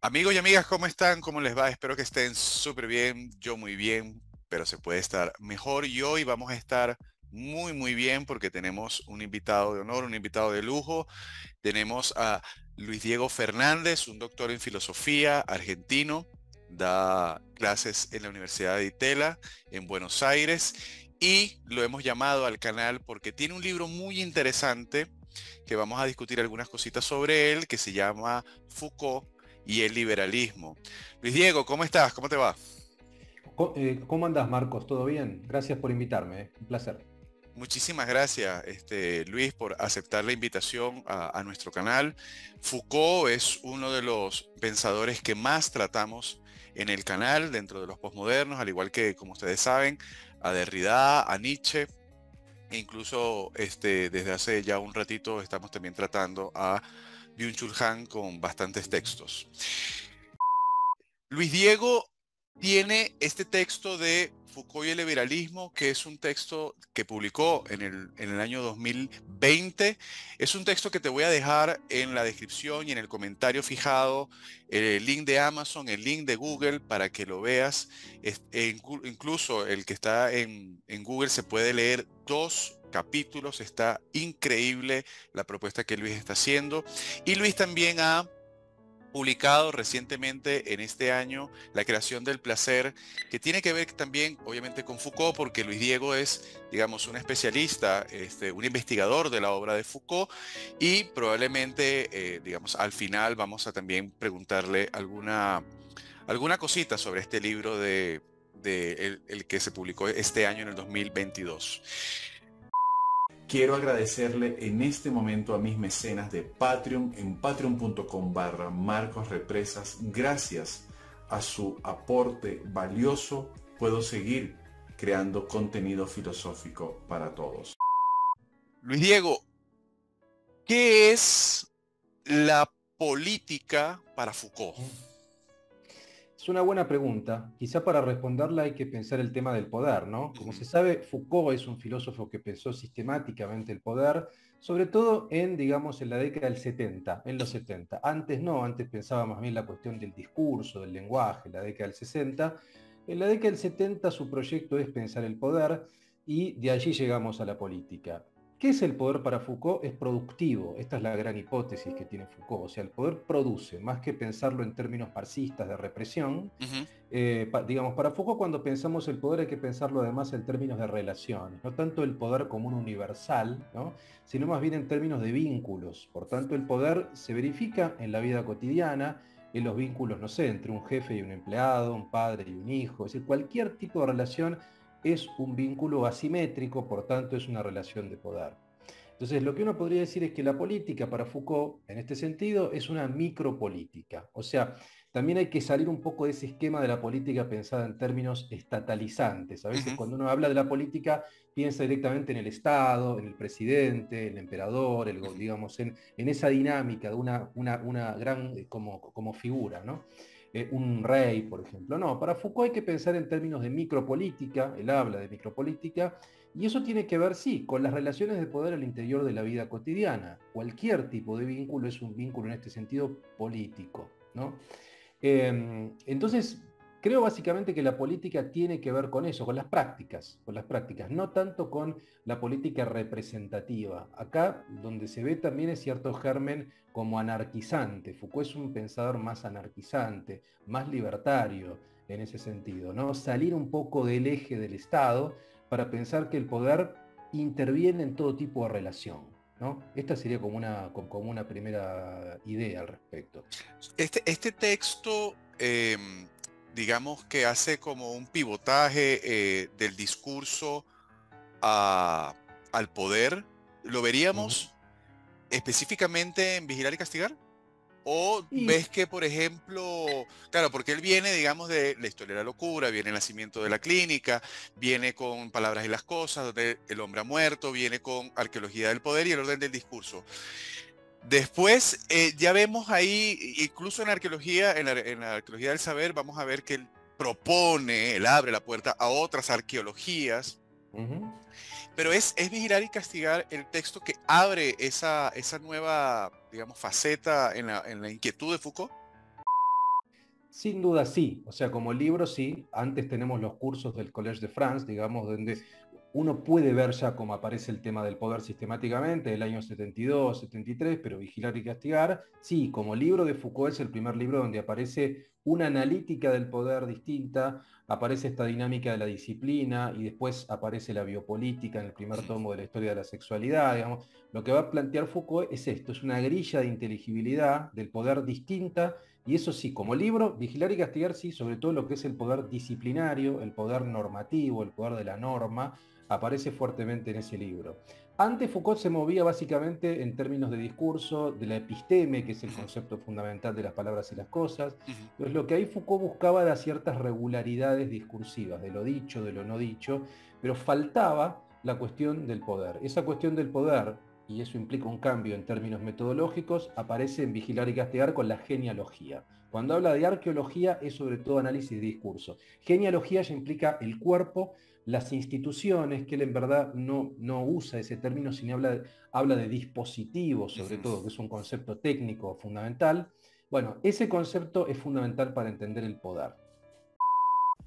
Amigos y amigas, ¿cómo están? ¿Cómo les va? Espero que estén súper bien. Yo muy bien, pero se puede estar mejor. Y hoy vamos a estar muy bien porque tenemos un invitado de honor, un invitado de lujo. Tenemos a Luis Diego Fernández, un doctor en filosofía argentino. Da clases en la Universidad de Itela, en Buenos Aires. Y lo hemos llamado al canal porque tiene un libro muy interesante que vamos a discutir algunas cositas sobre él, que se llama Foucault y el liberalismo. Luis Diego, ¿cómo estás? ¿Cómo te va? ¿Cómo andás, Marcos? ¿Todo bien? Gracias por invitarme, Un placer. Muchísimas gracias, Luis, por aceptar la invitación a nuestro canal. Foucault es uno de los pensadores que más tratamos en el canal dentro de los posmodernos, al igual que, como ustedes saben, a Derrida, a Nietzsche, e incluso desde hace ya un ratito estamos también tratando a Byung-Chul Han con bastantes textos. Luis Diego tiene este texto de Foucault y el liberalismo, que es un texto que publicó en el año 2020. Es un texto que te voy a dejar en la descripción y en el comentario fijado, el link de Amazon, el link de Google para que lo veas. Incluso el que está en Google se puede leer dos capítulos. Está increíble la propuesta que Luis está haciendo. Y Luis también ha publicado recientemente en este año La creación del placer, que tiene que ver también obviamente con Foucault, porque Luis Diego es, digamos, un especialista, un investigador de la obra de Foucault, y probablemente, digamos, al final vamos a también preguntarle alguna cosita sobre este libro de el que se publicó este año en el 2022. Quiero agradecerle en este momento a mis mecenas de Patreon en patreon.com/Marcos Represas. Gracias a su aporte valioso puedo seguir creando contenido filosófico para todos. Luis Diego, ¿qué es la política para Foucault? Es una buena pregunta. Quizá para responderla hay que pensar el tema del poder, ¿no? Como Ujú. se sabe, Foucault es un filósofo que pensó sistemáticamente el poder, sobre todo en, digamos, en la década del 70, en los 70. Antes no, antes pensaba más bien la cuestión del discurso, del lenguaje, en la década del 60. En la década del 70 su proyecto es pensar el poder y de allí llegamos a la política. ¿Qué es el poder para Foucault? Es productivo. Esta es la gran hipótesis que tiene Foucault. O sea, el poder produce, más que pensarlo en términos marxistas de represión. Ujú. Digamos, para Foucault cuando pensamos el poder hay que pensarlo además en términos de relaciones, no tanto el poder como un universal, ¿no? Sino más bien en términos de vínculos. Por tanto, el poder se verifica en la vida cotidiana, en los vínculos, no sé, entre un jefe y un empleado, un padre y un hijo. Es decir, cualquier tipo de relación es un vínculo asimétrico, por tanto es una relación de poder. Entonces, lo que uno podría decir es que la política para Foucault, en este sentido, es una micropolítica. O sea, también hay que salir un poco de ese esquema de la política pensada en términos estatalizantes. A veces Ujú. cuando uno habla de la política, piensa directamente en el Estado, en el presidente, el emperador, Ujú. digamos, en esa dinámica de una gran como figura, ¿no? Un rey, por ejemplo. No, para Foucault hay que pensar en términos de micropolítica, él habla de micropolítica, y eso tiene que ver, sí, con las relaciones de poder al interior de la vida cotidiana. Cualquier tipo de vínculo es un vínculo en este sentido político, ¿no? Entonces, creo básicamente que la política tiene que ver con las prácticas, no tanto con la política representativa. Acá donde se ve también es cierto germen como anarquizante. Foucault es un pensador más anarquizante, más libertario en ese sentido, ¿no? Salir un poco del eje del Estado para pensar que el poder interviene en todo tipo de relación, ¿no? Esta sería como una primera idea al respecto. Este texto, digamos que hace como un pivotaje del discurso a- al poder. ¿Lo Ujú. veríamos específicamente en Vigilar y Castigar? ¿O Y ves que, por ejemplo, claro, porque él viene, digamos, de la historia de la locura, viene el nacimiento de la clínica, viene con Palabras y las cosas, donde el hombre ha muerto, viene con Arqueología del poder y el orden del discurso? Después, ya vemos ahí, incluso en la arqueología del saber, vamos a ver que él propone, él abre la puerta a otras arqueologías, ujú. pero es Vigilar y Castigar el texto que abre esa nueva, digamos, faceta en la inquietud de Foucault. Sin duda sí, o sea, como libro sí, antes tenemos los cursos del Collège de France, digamos, donde uno puede ver ya cómo aparece el tema del poder sistemáticamente, el año 72, 73, pero Vigilar y Castigar, sí, como libro de Foucault es el primer libro donde aparece una analítica del poder distinta, aparece esta dinámica de la disciplina y después aparece la biopolítica en el primer tomo de la historia de la sexualidad, digamos. Lo que va a plantear Foucault es esto, es una grilla de inteligibilidad del poder distinta. Y eso sí, como libro, Vigilar y Castigar sí, sobre todo lo que es el poder disciplinario, el poder normativo, el poder de la norma, aparece fuertemente en ese libro. Antes Foucault se movía básicamente en términos de discurso, de la episteme, que es el Ujú, concepto fundamental de las palabras y las cosas. ujú. Entonces lo que ahí Foucault buscaba era ciertas regularidades discursivas, de lo dicho, de lo no dicho, pero faltaba la cuestión del poder. Esa cuestión del poder, y eso implica un cambio en términos metodológicos, aparece en Vigilar y Castigar con la genealogía. Cuando habla de arqueología es sobre todo análisis de discurso. Genealogía ya implica el cuerpo, las instituciones, que él en verdad no usa ese término, sino habla de dispositivos, sobre Ujú. todo, que es un concepto técnico fundamental. Bueno, ese concepto es fundamental para entender el poder.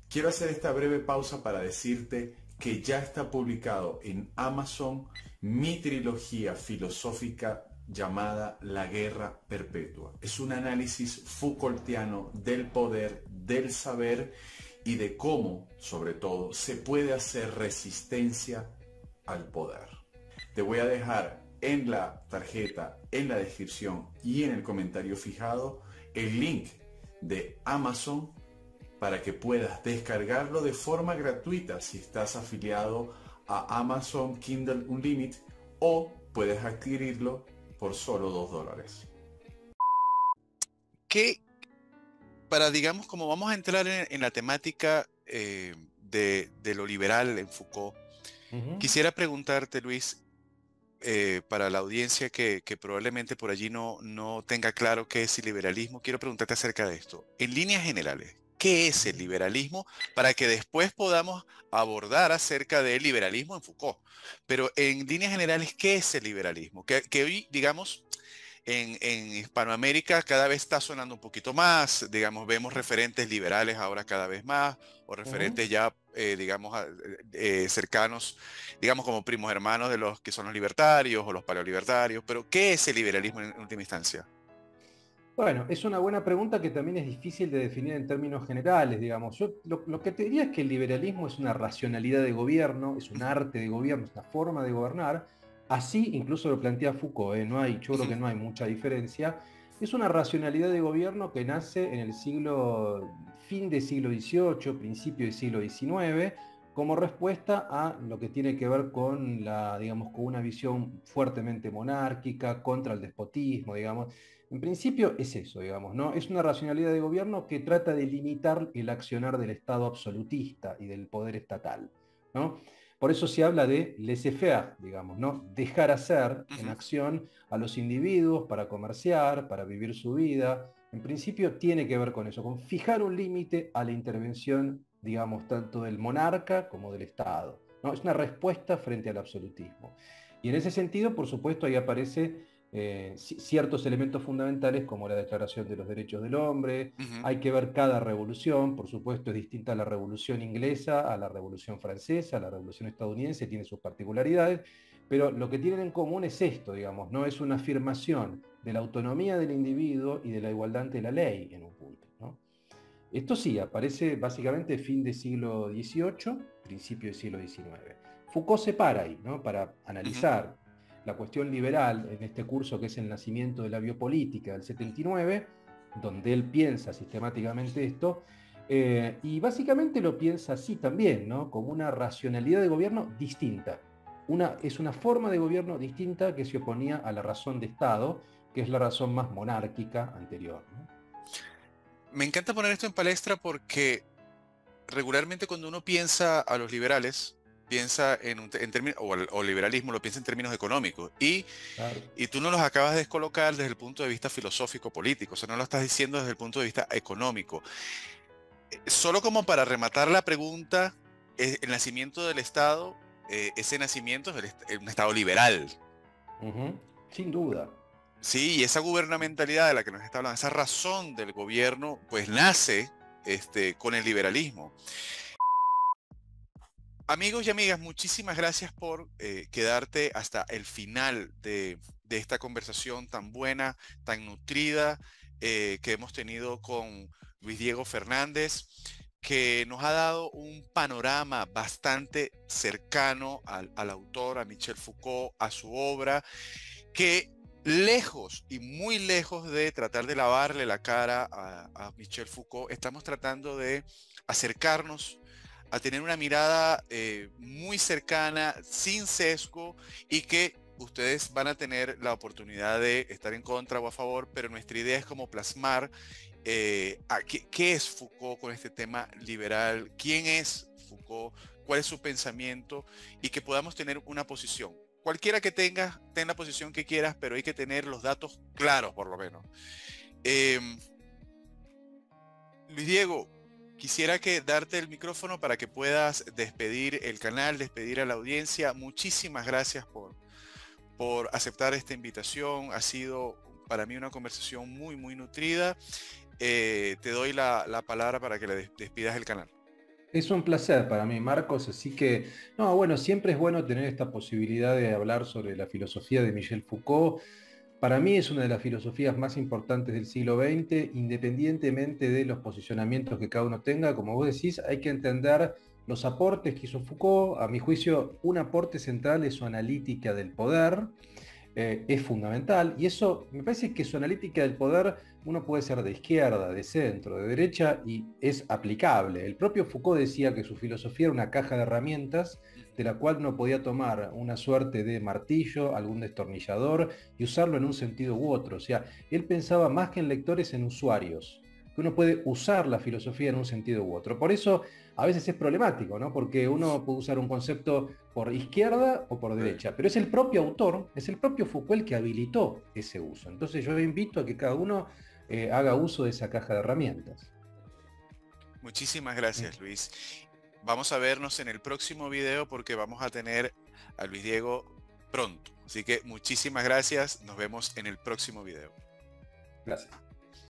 Quiero hacer esta breve pausa para decirte que ya está publicado en Amazon mi trilogía filosófica llamada La Guerra Perpetua. Es un análisis Foucaultiano del poder, del saber y de cómo, sobre todo, se puede hacer resistencia al poder. Te voy a dejar en la tarjeta, en la descripción y en el comentario fijado el link de Amazon para que puedas descargarlo de forma gratuita si estás afiliado a Amazon Kindle Unlimited, o puedes adquirirlo por solo $2. ¿Qué, para, digamos, como vamos a entrar en la temática de lo liberal en Foucault, Uh -huh. quisiera preguntarte, Luis, para la audiencia que probablemente por allí no tenga claro qué es el liberalismo, quiero preguntarte acerca de esto. En líneas generales, ¿qué es el liberalismo? Para que después podamos abordar acerca del liberalismo en Foucault. Pero en líneas generales, ¿qué es el liberalismo? Que hoy, digamos, en Hispanoamérica cada vez está sonando un poquito más, digamos, vemos referentes liberales ahora cada vez más, o Uh -huh. referentes ya, digamos, cercanos, digamos, como primos hermanos de los que son los libertarios o los paleolibertarios. Pero, ¿qué es el liberalismo en última instancia? Bueno, es una buena pregunta que también es difícil de definir en términos generales, digamos. Yo lo que te diría es que el liberalismo es una racionalidad de gobierno, es un Ujú, arte de gobierno, es una forma de gobernar. Así incluso lo plantea Foucault, ¿eh? Yo creo ujú, que no hay mucha diferencia. Es una racionalidad de gobierno que nace en el fin del siglo XVIII, principio del siglo XIX, como respuesta a lo que tiene que ver con digamos, con una visión fuertemente monárquica, contra el despotismo, digamos. En principio es eso, digamos, ¿no? Es una racionalidad de gobierno que trata de limitar el accionar del Estado absolutista y del poder estatal, ¿no? Por eso se habla de laissez-faire, digamos, ¿no? Dejar hacer en ujú. acción a los individuos para comerciar, para vivir su vida. En principio tiene que ver con eso, con fijar un límite a la intervención, digamos, tanto del monarca como del Estado, ¿no? Es una respuesta frente al absolutismo. Y en ese sentido, por supuesto, ahí aparece ciertos elementos fundamentales como la Declaración de los Derechos del Hombre. Ujú. Hay que ver cada revolución, por supuesto es distinta a la Revolución Inglesa, a la Revolución Francesa, a la Revolución Estadounidense, tiene sus particularidades, pero lo que tienen en común es esto, digamos, no es una afirmación de la autonomía del individuo y de la igualdad ante la ley en un punto, ¿no? Esto sí, aparece básicamente fin del siglo XVIII, principio del siglo XIX. Foucault se para ahí, ¿no? Para Ujú, analizar la cuestión liberal en este curso que es el nacimiento de la biopolítica del 79, donde él piensa sistemáticamente esto, y básicamente lo piensa así también, ¿no? Como una racionalidad de gobierno distinta. Es una forma de gobierno distinta que se oponía a la razón de Estado, que es la razón más monárquica anterior, ¿no? Me encanta poner esto en palestra porque regularmente cuando uno piensa a los liberales, piensa en términos, o liberalismo lo piensa en términos económicos. Claro. Y tú no los acabas de descolocar desde el punto de vista filosófico político, o sea, no lo estás diciendo desde el punto de vista económico. Solo como para rematar la pregunta, el nacimiento del Estado, ese nacimiento es un Estado liberal. Ujú. Sin duda. Sí, y esa gubernamentalidad de la que nos está hablando, esa razón del gobierno, pues nace con el liberalismo. Amigos y amigas, muchísimas gracias por quedarte hasta el final de esta conversación tan buena, tan nutrida que hemos tenido con Luis Diego Fernández, que nos ha dado un panorama bastante cercano al autor, a Michel Foucault, a su obra, que lejos y muy lejos de tratar de lavarle la cara a Michel Foucault, estamos tratando de acercarnos a tener una mirada muy cercana, sin sesgo, y que ustedes van a tener la oportunidad de estar en contra o a favor, pero nuestra idea es como plasmar qué es Foucault con este tema liberal, quién es Foucault, cuál es su pensamiento, y que podamos tener una posición. Cualquiera que tenga, ten la posición que quieras, pero hay que tener los datos claros, por lo menos. Luis Diego, quisiera darte el micrófono para que puedas despedir el canal, despedir a la audiencia. Muchísimas gracias por aceptar esta invitación. Ha sido para mí una conversación muy, muy nutrida. Te doy la palabra para que le despidas el canal. Es un placer para mí, Marcos, así que, no, bueno, siempre es bueno tener esta posibilidad de hablar sobre la filosofía de Michel Foucault. Para mí es una de las filosofías más importantes del siglo XX, independientemente de los posicionamientos que cada uno tenga. Como vos decís, hay que entender los aportes que hizo Foucault. A mi juicio, un aporte central es su analítica del poder. Es fundamental, y eso me parece que su analítica del poder uno puede ser de izquierda, de centro, de derecha, y es aplicable. El propio Foucault decía que su filosofía era una caja de herramientas de la cual uno podía tomar una suerte de martillo, algún destornillador, y usarlo en un sentido u otro. O sea, él pensaba más que en lectores, en usuarios, que uno puede usar la filosofía en un sentido u otro. Por eso a veces es problemático, ¿no? Porque uno puede usar un concepto por izquierda o por derecha, pero es el propio autor, es el propio Foucault el que habilitó ese uso. Entonces yo invito a que cada uno haga uso de esa caja de herramientas. Muchísimas gracias, Luis. Vamos a vernos en el próximo video porque vamos a tener a Luis Diego pronto. Así que muchísimas gracias. Nos vemos en el próximo video. Gracias.